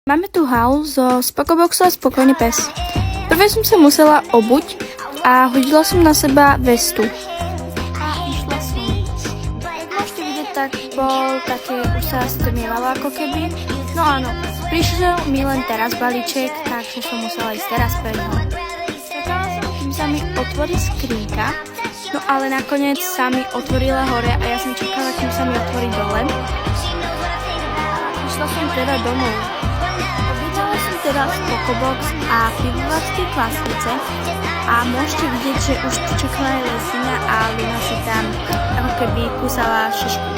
Máme tu haul zo Spokoboxu a Spokojný pes. Prvé som sa musela obuť a hodila som na seba vestu. A išla som. Jak môžete vidieť, tak bol také, už sa stmievalo ako keby. No áno, prišiel mi len teraz balíček, takže som musela ísť teraz pre ňo. Čakala som, kým sa mi otvorí skrinka, no ale nakoniec sa mi otvorila hore a ja som čakala, kým sa mi otvorí dole. Išla som teda domov. Objednala som teda Spokobox a pivovarské kvasnice a môžete vidieť, že už tu čakala aj Lesina a Luna si tam ako keby kúsala šišku.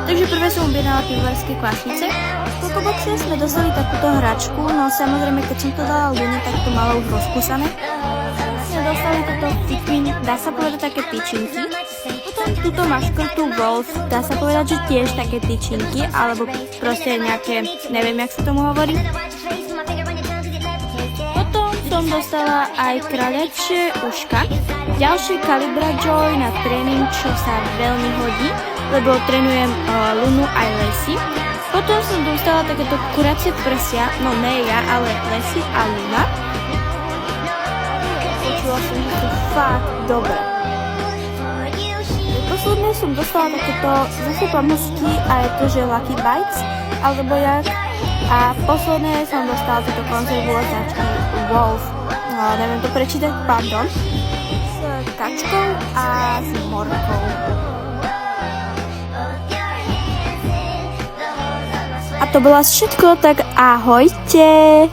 Takže prvé som objednala pivovarské kvasnice. V Spokoboxe sme dostali takúto hračku, no samozrejme keď som to dala Lune, tak to malo už rozkúsané. Sme dostali toto Pikmin, dá sa povedať také tyčinky. Potom túto maškrtu Wolf, dá sa povedať, že tiež také tyčinky, alebo proste nejaké, neviem jak sa tomu hovorí. Potom som dostala aj kráľačie uška, ďalšie Calibra Joy na tréning, čo sa veľmi hodí, lebo trénujem Lunu aj Lesy. Potom som dostala takéto kuracie prsia, no ne ja, ale Lesy a Luna. Počula som, že sú fakt dobré. Posledne som dostala takéto zase pamlsky a je to, že Lucky Bites, alebo jak. A posledné som dostala túto konzervu od značky Wolf, no, neviem to prečítať, pardon, s kačkou a s morkou. A to bolo všetko, tak ahojte!